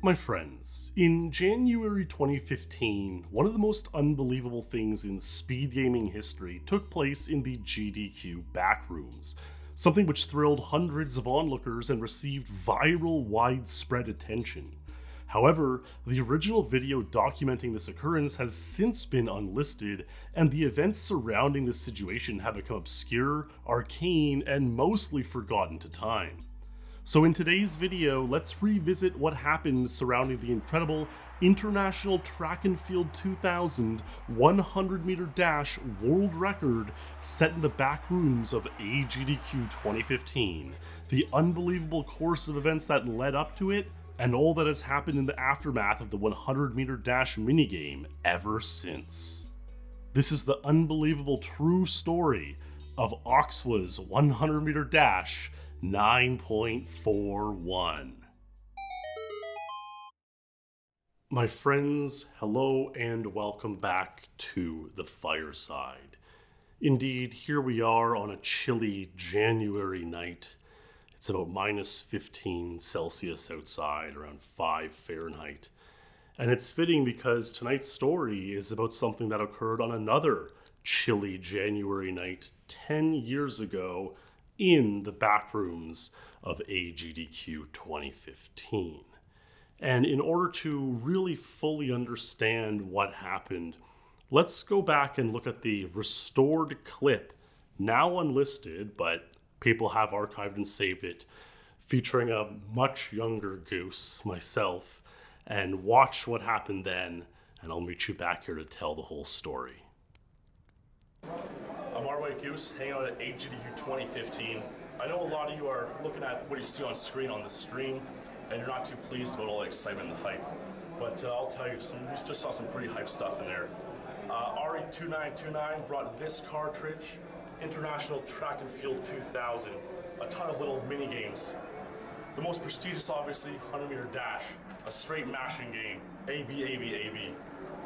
My friends, in January 2015, one of the most unbelievable things in speed gaming history took place in the AGDQ backrooms, something which thrilled hundreds of onlookers and received viral, widespread attention. However, the original video documenting this occurrence has since been unlisted, and the events surrounding this situation have become obscure, arcane, and mostly forgotten to time. So in today's video, let's revisit what happened surrounding the incredible International Track and Field 2000 100-meter dash world record set in the back rooms of AGDQ 2015, the unbelievable course of events that led up to it, and all that has happened in the aftermath of the 100-meter dash minigame ever since. This is the unbelievable true story of Oxwa's 100-meter dash 9.41. My friends, hello and welcome back to the Fireside. Indeed, here we are on a chilly January night. It's about minus 15 Celsius outside, around 5 Fahrenheit. And it's fitting because tonight's story is about something that occurred on another chilly January night 10 years ago in the backrooms of AGDQ 2015. And in order to really fully understand what happened, let's go back and look at the restored clip, now unlisted, but people have archived and saved it, featuring a much younger Goose, myself, and watch what happened then, and I'll meet you back here to tell the whole story. I'm RY Goose, hanging out at AGDQ 2015. I know a lot of you are looking at what you see on screen on the stream, and you're not too pleased about all the excitement and the hype. But I'll tell you, we just saw some pretty hype stuff in there. RE2929 brought this cartridge, International Track and Field 2000, a ton of little mini games. The most prestigious, obviously, 100-meter dash, a straight mashing game, AB, AB, AB.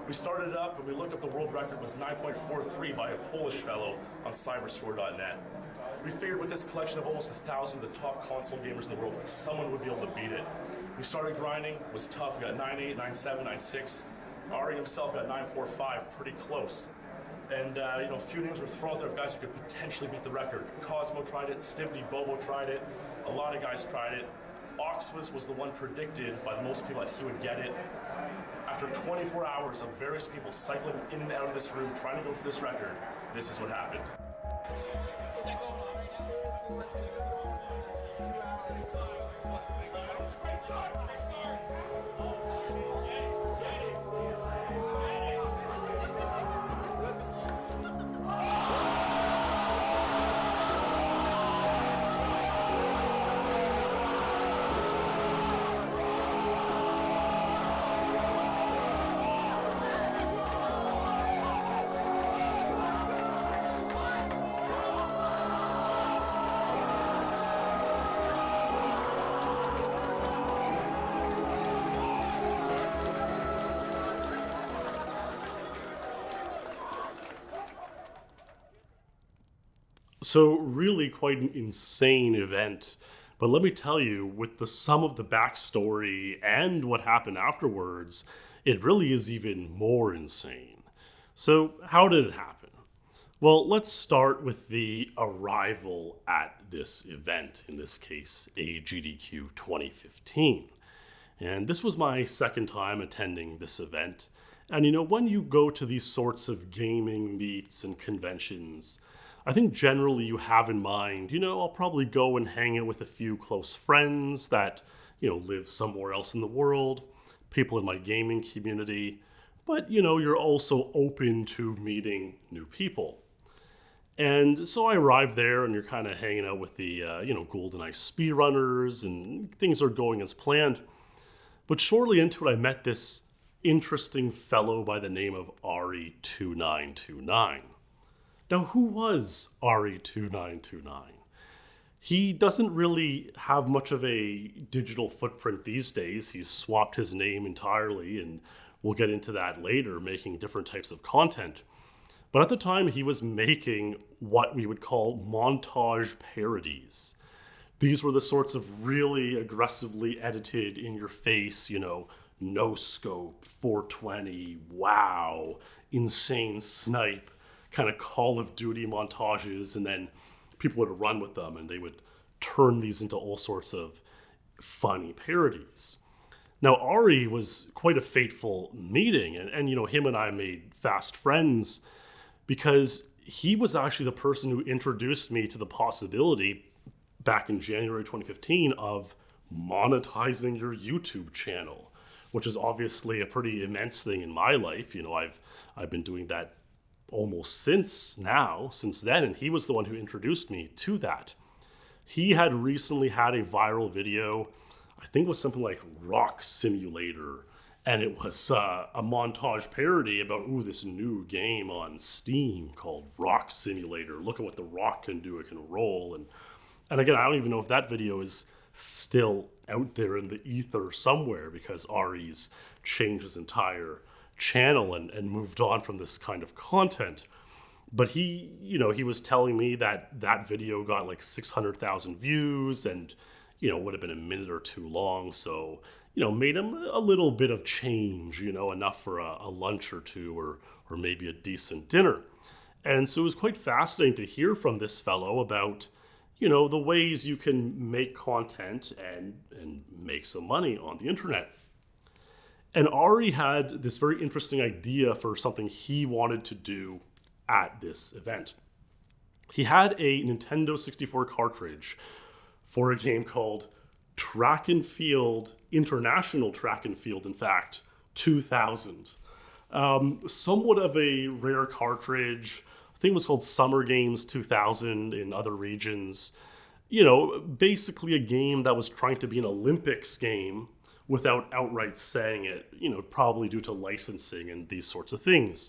We started it up and we looked up the world record was 9.43 by a Polish fellow on cyberscore.net. We figured with this collection of almost 1,000 of the top console gamers in the world, someone would be able to beat it. We started grinding, it was tough, we got 9.8, 9.7, 9.6. Ari himself got 9.45, pretty close. And a few names were thrown out there of guys who could potentially beat the record. Cosmo tried it, Stivny Bobo tried it, a lot of guys tried it. Oxwas was the one predicted by most people that he would get it. After 24 hours of various people cycling in and out of this room trying to go for this record, this is what happened. So really quite an insane event. But let me tell you, with the sum of the backstory and what happened afterwards, it really is even more insane. So how did it happen? Well, let's start with the arrival at this event, in this case, AGDQ 2015. And this was my second time attending this event. And when you go to these sorts of gaming meets and conventions, I think generally you have in mind, I'll probably go and hang out with a few close friends that, live somewhere else in the world, people in my gaming community, but, you're also open to meeting new people. And so I arrived there and you're kind of hanging out with the, GoldenEye speedrunners and things are going as planned. But shortly into it, I met this interesting fellow by the name of RE2929. Now, who was RE2929? He doesn't really have much of a digital footprint these days. He's swapped his name entirely, and we'll get into that later, making different types of content. But at the time, he was making what we would call montage parodies. These were the sorts of really aggressively edited in your face, no scope, 420, wow, insane snipe, kind of Call of Duty montages, and then people would run with them and they would turn these into all sorts of funny parodies. Now, Ari was quite a fateful meeting, and him and I made fast friends because he was actually the person who introduced me to the possibility back in January 2015 of monetizing your YouTube channel, which is obviously a pretty immense thing in my life. I've been doing that almost since then, and he was the one who introduced me to that. He had recently had a viral video, I think it was something like Rock Simulator, and it was a montage parody about, this new game on Steam called Rock Simulator. Look at what the rock can do, it can roll. And again, I don't even know if that video is still out there in the ether somewhere, because Ari's changed his entire channel and moved on from this kind of content. But he was telling me that video got like 600,000 views and, would have been a minute or two long. So, made him a little bit of change, enough for a lunch or two or maybe a decent dinner. And so it was quite fascinating to hear from this fellow about, the ways you can make content and make some money on the internet. And Ari had this very interesting idea for something he wanted to do at this event. He had a Nintendo 64 cartridge for a game called Track and Field, International Track and Field, in fact, 2000. Somewhat of a rare cartridge. I think it was called Summer Games 2000 in other regions. Basically a game that was trying to be an Olympics game without outright saying it, probably due to licensing and these sorts of things.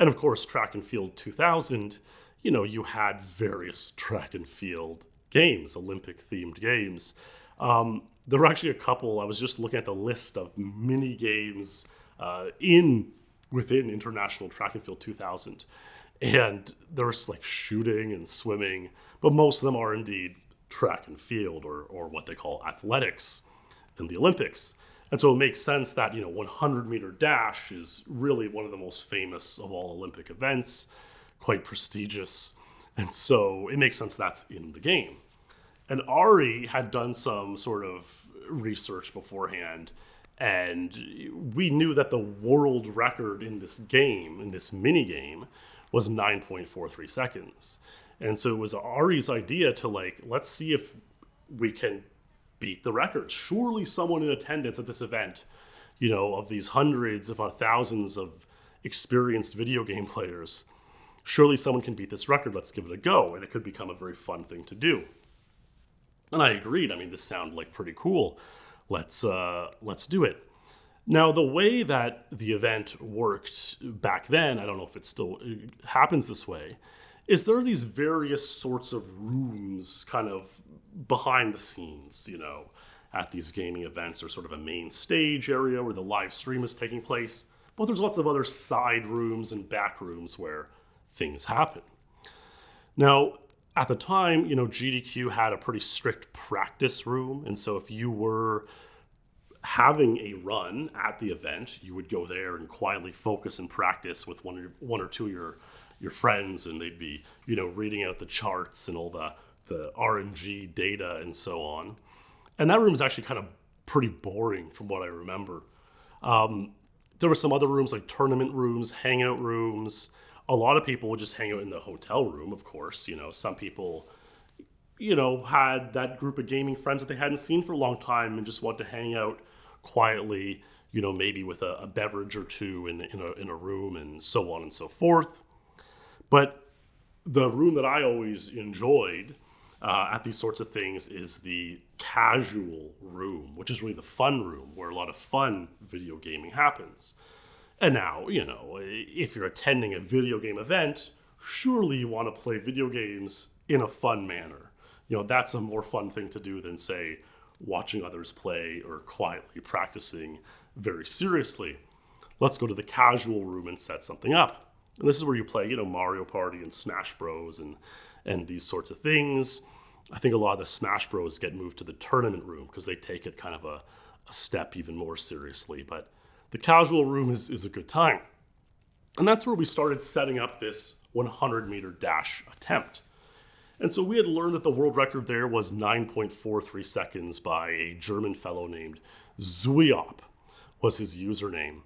And of course, Track and Field 2000, you had various track and field games, Olympic-themed games. There were actually a couple. I was just looking at the list of mini games within International Track and Field 2000. And there was like shooting and swimming, but most of them are indeed track and field or what they call athletics in the Olympics. And so it makes sense that, 100-meter dash is really one of the most famous of all Olympic events, quite prestigious. And so it makes sense that's in the game. And Ari had done some sort of research beforehand, and we knew that the world record in this game, in this mini game, was 9.43 seconds. And so it was Ari's idea to let's see if we can beat the record. Surely someone in attendance at this event, of these hundreds, if not thousands of experienced video game players, surely someone can beat this record. Let's give it a go. And it could become a very fun thing to do. And I agreed. This sounded like pretty cool. Let's do it. Now, the way that the event worked back then, I don't know if it still happens this way, is there are these various sorts of rooms kind of behind the scenes, at these gaming events. There's sort of a main stage area where the live stream is taking place, but there's lots of other side rooms and back rooms where things happen. Now, at the time, GDQ had a pretty strict practice room, and so if you were having a run at the event, you would go there and quietly focus and practice with one or two of your friends, and they'd be, reading out the charts and all the RNG data and so on. And that room is actually kind of pretty boring from what I remember. There were some other rooms like tournament rooms, hangout rooms. A lot of people would just hang out in the hotel room, of course. Some people, had that group of gaming friends that they hadn't seen for a long time and just wanted to hang out quietly, maybe with a beverage or two in a room and so on and so forth. But the room that I always enjoyed at these sorts of things is the casual room, which is really the fun room where a lot of fun video gaming happens. And now, if you're attending a video game event, surely you want to play video games in a fun manner. That's a more fun thing to do than, say, watching others play or quietly practicing very seriously. Let's go to the casual room and set something up. And this is where you play, Mario Party and Smash Bros. and these sorts of things. I think a lot of the Smash Bros get moved to the tournament room because they take it kind of a step even more seriously. But the casual room is a good time. And that's where we started setting up this 100-meter dash attempt. And so we had learned that the world record there was 9.43 seconds by a German fellow named Zuiop was his username.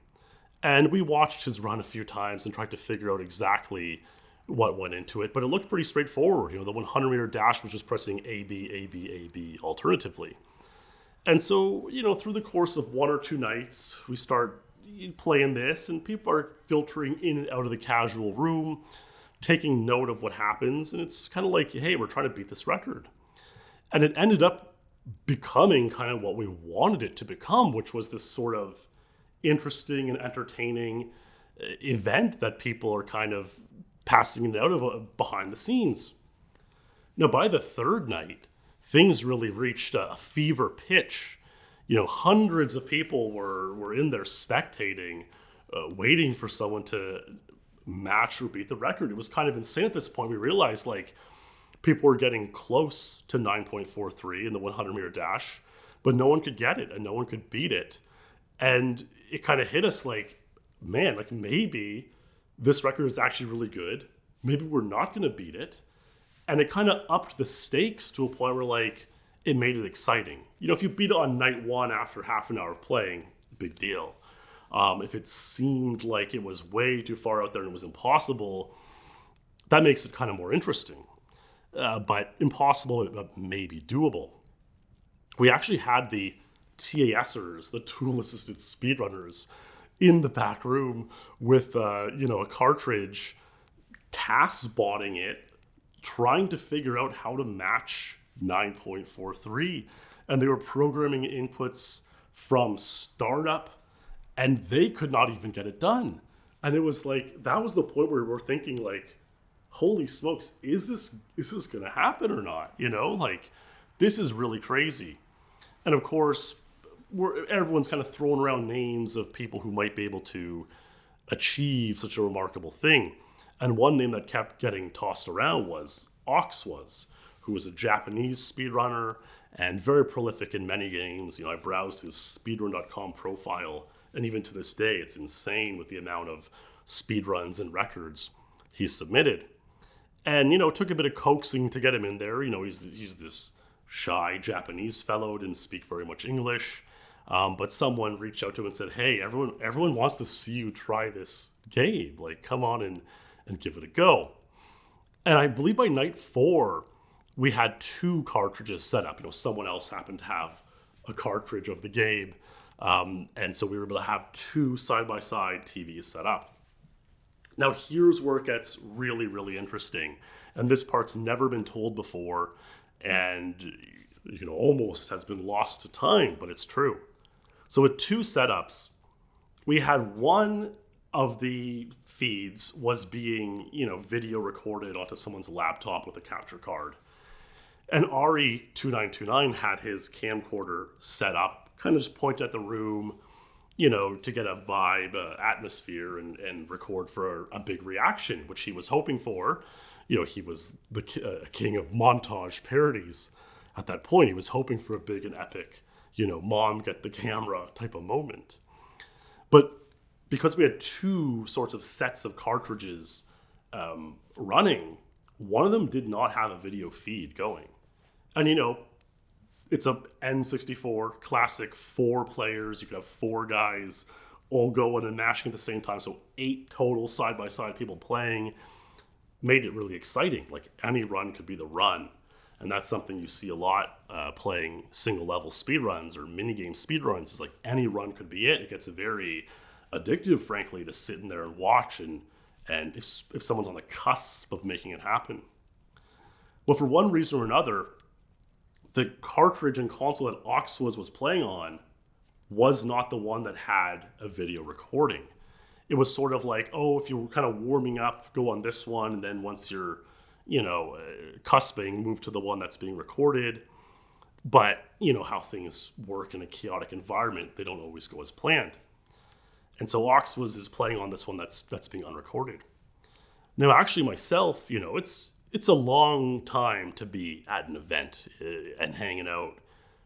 And we watched his run a few times and tried to figure out exactly what went into it. But it looked pretty straightforward. The 100-meter dash was just pressing A, B, A, B, A, B alternatively. And so, through the course of 1 or 2 nights, we start playing this, and people are filtering in and out of the casual room, taking note of what happens, and it's kind of like, hey, we're trying to beat this record. And it ended up becoming kind of what we wanted it to become, which was this sort of interesting and entertaining event that people are kind of passing it out of behind the scenes. Now, by the 3rd night, things really reached a fever pitch. Hundreds of people were in there spectating, waiting for someone to match or beat the record. It was kind of insane at this point. We realized people were getting close to 9.43 in the 100-meter dash, but no one could get it and no one could beat it. And it kind of hit us maybe this record is actually really good. Maybe we're not going to beat it. And it kind of upped the stakes to a point where it made it exciting. If you beat it on night 1 after half an hour of playing, big deal. If it seemed like it was way too far out there and it was impossible, that makes it kind of more interesting. But impossible, but maybe doable. We actually had the TASers, the tool-assisted speedrunners, in the back room with a cartridge, task-botting it, trying to figure out how to match 9.43. And they were programming inputs from startup, and they could not even get it done. And it was that was the point where we're thinking holy smokes, is this going to happen or not? This is really crazy. And of course, everyone's kind of throwing around names of people who might be able to achieve such a remarkable thing. And one name that kept getting tossed around was Oxwas, who was a Japanese speedrunner and very prolific in many games. I browsed his speedrun.com profile, and even to this day, it's insane with the amount of speedruns and records he submitted. And, it took a bit of coaxing to get him in there. He's this shy Japanese fellow, didn't speak very much English. But someone reached out to him and said, hey, everyone wants to see you try this game. Come on and give it a go. And I believe by night 4, we had 2 cartridges set up. Someone else happened to have a cartridge of the game. And so we were able to have 2 side-by-side TVs set up. Now, here's where it gets really, really interesting. And this part's never been told before and, almost has been lost to time, but it's true. So with 2 setups, we had one of the feeds was being, video recorded onto someone's laptop with a capture card. And Ari2929 had his camcorder set up, kind of just point at the room, to get a vibe, atmosphere, and record for a big reaction, which he was hoping for. He was the king of montage parodies at that point. He was hoping for a big and epic, mom get the camera type of moment. But because we had 2 sorts of sets of cartridges running, one of them did not have a video feed going. And, it's a N64 classic, 4 players. You could have 4 guys all going and mashing at the same time. So 8 total side-by-side people playing made it really exciting. Any run could be the run. And that's something you see a lot playing single-level speedruns or minigame speedruns. Is any run could be it. It gets very addictive, frankly, to sit in there and watch. And if someone's on the cusp of making it happen. Well, for one reason or another, the cartridge and console that Oxwas was playing on was not the one that had a video recording. It was sort of if you were kind of warming up, go on this one, and then once you're, cusping, move to the one that's being recorded. But, how things work in a chaotic environment, they don't always go as planned. And so Oxwas is playing on this one that's being unrecorded. Now, actually myself, it's a long time to be at an event and hanging out,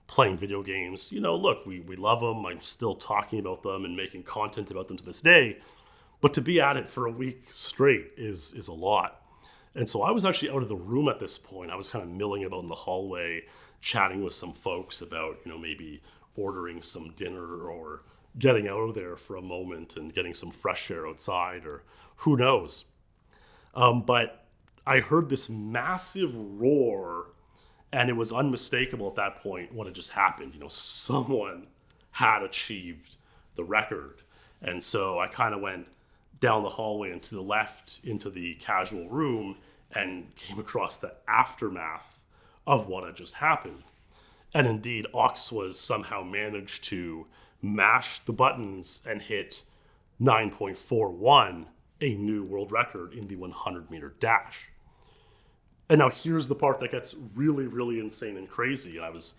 playing video games. Look, we love them. I'm still talking about them and making content about them to this day. But to be at it for a week straight is a lot. And so I was actually out of the room at this point. I was kind of milling about in the hallway, chatting with some folks about, maybe ordering some dinner or getting out of there for a moment and getting some fresh air outside, or who knows. But I heard this massive roar, and it was unmistakable at that point what had just happened. Someone had achieved the record. And so I kind of went down the hallway and to the left into the casual room and came across the aftermath of what had just happened. And indeed, Ox was somehow managed to mash the buttons and hit 9.41, a new world record in the 100-meter dash. And now here's the part that gets really, really insane and crazy. I was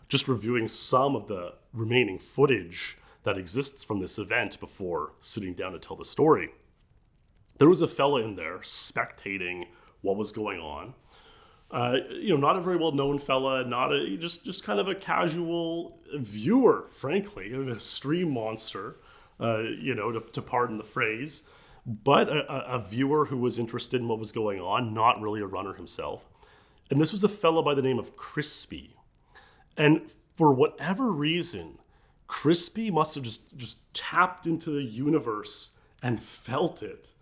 just reviewing some of the remaining footage that exists from this event before sitting down to tell the story. There was a fella in there spectating what was going on. Not a very well-known fella, just kind of a casual viewer, frankly, a stream monster, to pardon the phrase, but a viewer who was interested in what was going on, not really a runner himself. And this was a fella by the name of Krispy. And for whatever reason, Krispy must have just tapped into the universe and felt it.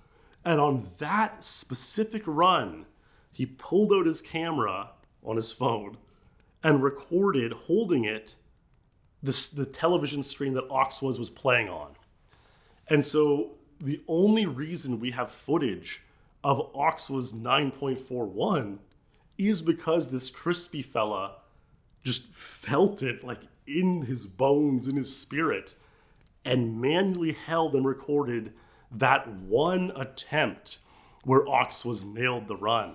And on that specific run, he pulled out his camera on his phone and recorded, holding it, the television screen that Ox was playing on. And so the only reason we have footage of Oxwa's 9.41 is because this Krispy fella just felt it like in his bones, in his spirit, and manually held and recorded that one attempt where Ox was nailed the run.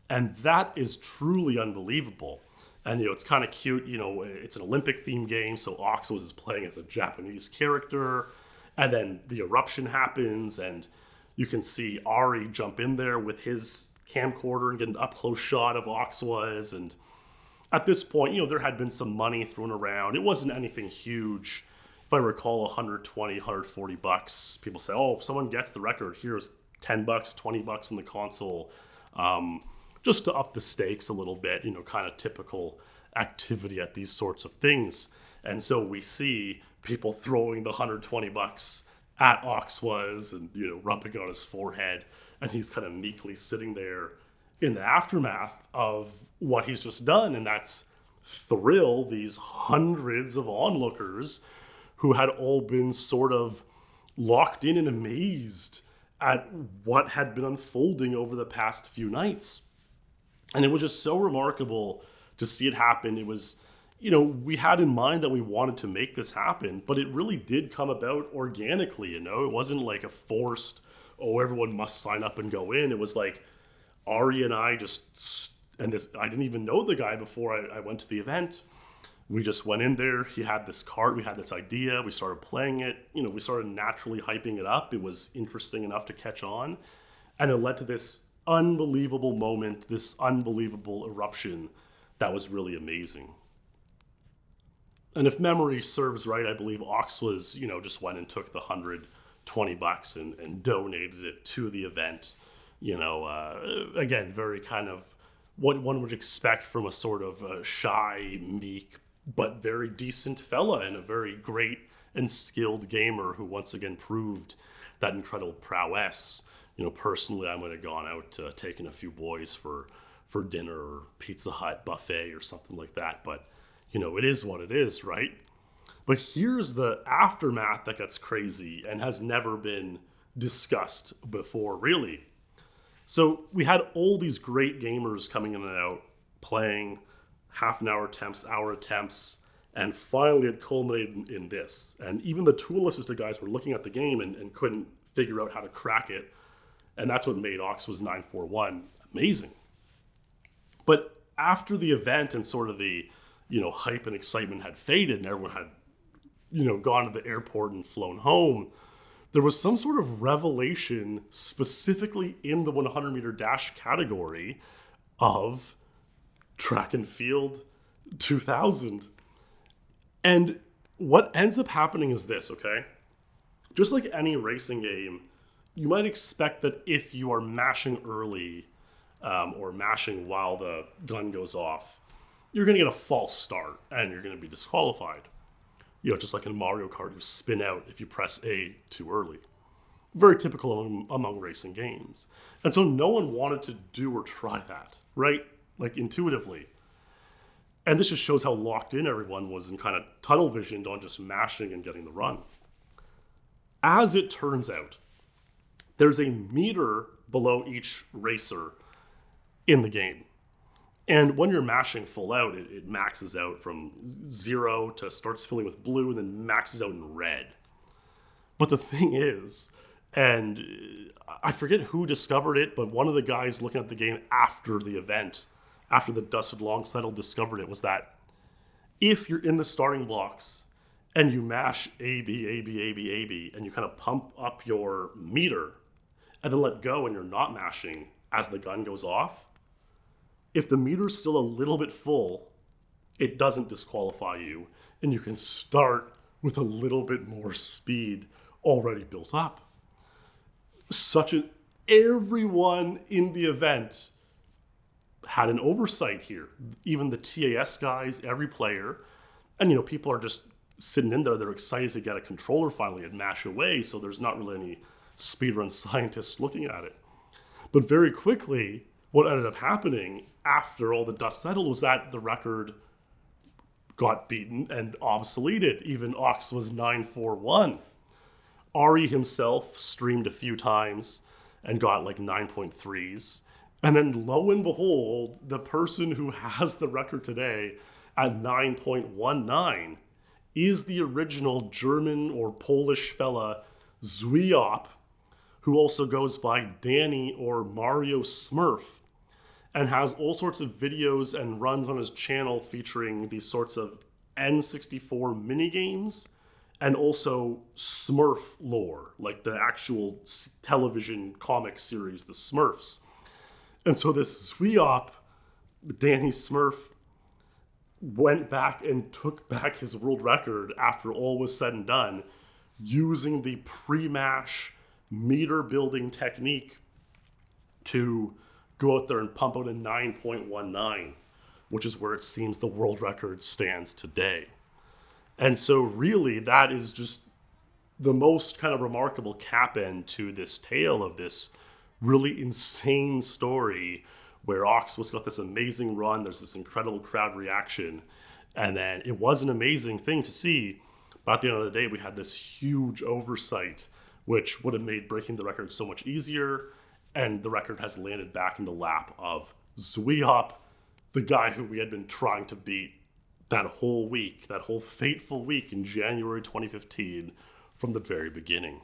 And that is truly unbelievable. And, it's kind of cute, it's an Olympic themed game, so Ox was playing as a Japanese character. And then the eruption happens, and you can see Ari jump in there with his camcorder and get an up-close shot of Oxwas. And at this point, there had been some money thrown around. It wasn't anything huge. If I recall, $120, $140. People say, oh, if someone gets the record, here's $10, $20 in the console. Just to up the stakes a little bit, kind of typical activity at these sorts of things. And so we see people throwing the $120 at Oxwas and, rubbing on his forehead. And he's kind of meekly sitting there in the aftermath of what he's just done. And that's thrill these hundreds of onlookers who had all been sort of locked in and amazed at what had been unfolding over the past few nights. And it was just so remarkable to see it happen. It was, we had in mind that we wanted to make this happen, but it really did come about organically, It wasn't like a forced, everyone must sign up and go in. It was like Ari and I I didn't even know the guy before I went to the event. We just went in there. He had this cart. We had this idea. We started playing it. We started naturally hyping it up. It was interesting enough to catch on. And it led to this unbelievable moment, this unbelievable eruption that was really amazing. And if memory serves right, I believe Ox was, just went and took the $120 and donated it to the event. Again, very kind of what one would expect from a sort of shy, meek, but very decent fella and a very great and skilled gamer who once again proved that incredible prowess. Personally, I might have gone out taking a few boys for dinner or Pizza Hut buffet or something like that. But, it is what it is, right? But here's the aftermath that gets crazy and has never been discussed before, really. So we had all these great gamers coming in and out, playing half-an-hour attempts, hour attempts, and finally it culminated in this. And even the tool-assisted guys were looking at the game and couldn't figure out how to crack it. And that's what made Oxwas 941 amazing. But after the event and sort of the, hype and excitement had faded and everyone had, gone to the airport and flown home, there was some sort of revelation specifically in the 100 meter dash category of track and field 2000. And what ends up happening is this, okay? Just like any racing game, you might expect that if you are mashing early or mashing while the gun goes off, you're going to get a false start and you're going to be disqualified. You know, just like in Mario Kart, you spin out if you press A too early. Very typical among racing games. And so no one wanted to do or try that, right? Like intuitively. And this just shows how locked in everyone was and kind of tunnel visioned on just mashing and getting the run. As it turns out, there's a meter below each racer in the game. And when you're mashing full out, it maxes out from 0 to starts filling with blue and then maxes out in red. But the thing is, and I forget who discovered it, but one of the guys looking at the game after the event, after the dust had long settled, discovered it, was that if you're in the starting blocks and you mash A, B, A, B, A, B, A, B, and you kind of pump up your meter and then let go and you're not mashing as the gun goes off, if the meter's still a little bit full, it doesn't disqualify you, and you can start with a little bit more speed already built up. Everyone in the event had an oversight here. Even the TAS guys, every player, and people are just sitting in there. They're excited to get a controller finally and mash away. So there's not really any speedrun scientists looking at it. But very quickly, what ended up happening after all the dust settled was that the record got beaten and obsoleted. Even Ox was 941. Ari himself streamed a few times and got like 9.3s. And then lo and behold, the person who has the record today at 9.19 is the original German or Polish fella Zwiop, who also goes by Danny or Mario Smurf, and has all sorts of videos and runs on his channel featuring these sorts of N64 minigames and also Smurf lore, like the actual television comic series, the Smurfs. And so this Zwiop, Danny Smurf, went back and took back his world record after all was said and done using the pre-mash meter building technique to go out there and pump out a 9.19, which is where it seems the world record stands today. And so really that is just the most kind of remarkable cap end to this tale of this really insane story where Ox was got this amazing run, there's this incredible crowd reaction, and then it was an amazing thing to see, but at the end of the day we had this huge oversight which would have made breaking the record so much easier, and the record has landed back in the lap of Zwiop, the guy who we had been trying to beat that whole week, that whole fateful week in January 2015 from the very beginning.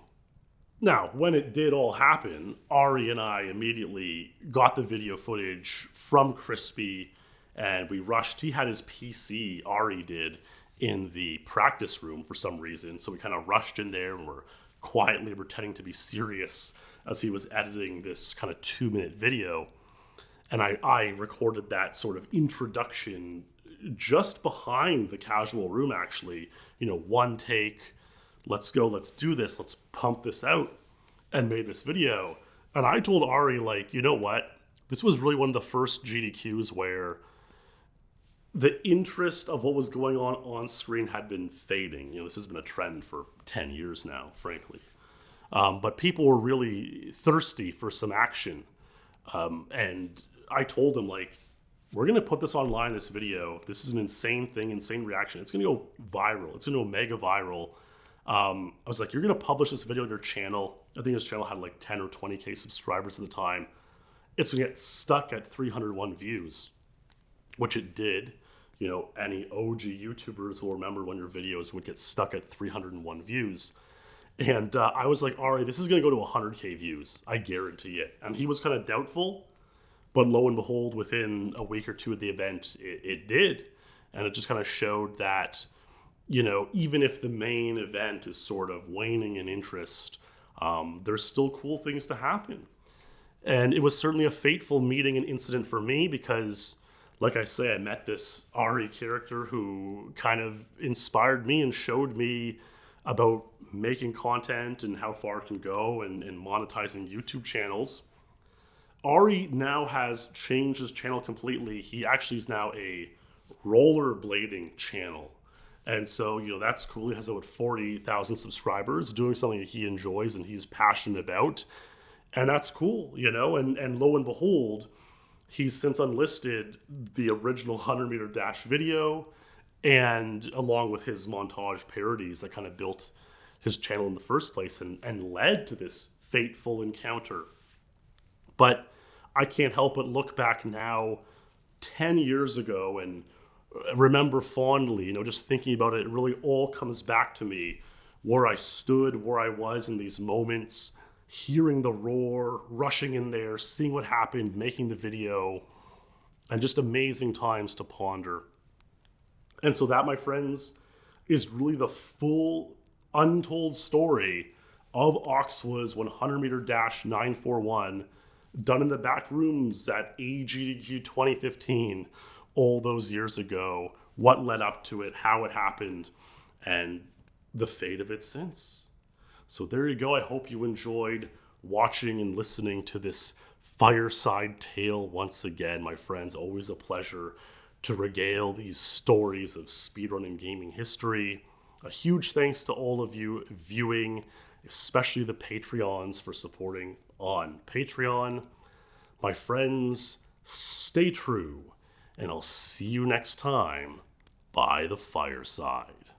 Now, when it did all happen, Ari and I immediately got the video footage from Krispy, and we rushed. He had his PC, Ari did, in the practice room for some reason, so we kind of rushed in there and were quietly pretending to be serious as he was editing this kind of 2-minute video. And I recorded that sort of introduction just behind the casual room, actually. One take, let's go, let's do this, let's pump this out, and made this video. And I told Ari, you know what? This was really one of the first GDQs where the interest of what was going on screen had been fading. This has been a trend for 10 years now, frankly. But people were really thirsty for some action. And I told them, we're going to put this online, this video. This is an insane thing, insane reaction. It's going to go viral. It's going to go mega viral. I was like, you're going to publish this video on your channel. I think his channel had 10 or 20K subscribers at the time. It's going to get stuck at 301 views, which it did. Any OG YouTubers will remember when your videos would get stuck at 301 views. And I was like, all right, this is going to go to 100K views. I guarantee it. And he was kind of doubtful, but lo and behold, within a week or two of the event, it did. And it just kind of showed that, even if the main event is sort of waning in interest, There's still cool things to happen. And it was certainly a fateful meeting and incident for me because, like I say, I met this Ari character who kind of inspired me and showed me about making content and how far it can go and monetizing YouTube channels. Ari now has changed his channel completely. He actually is now a rollerblading channel. And so, that's cool. He has about 40,000 subscribers doing something that he enjoys and he's passionate about. And that's cool, and lo and behold, he's since unlisted the original 100-meter dash video and along with his montage parodies that kind of built his channel in the first place and led to this fateful encounter. But I can't help but look back now 10 years ago and remember fondly, just thinking about it, it really all comes back to me where I stood, where I was in these moments, hearing the roar, rushing in there, seeing what happened, making the video, and just amazing times to ponder. And so that, my friends, is really the full untold story of Oxwa's 100-meter dash 941 done in the back rooms at AGDQ 2015 all those years ago, what led up to it, how it happened, and the fate of it since. So there you go. I hope you enjoyed watching and listening to this fireside tale once again, my friends. Always a pleasure to regale these stories of speedrunning gaming history. A huge thanks to all of you viewing, especially the Patreons for supporting on Patreon. My friends, stay true, and I'll see you next time by the fireside.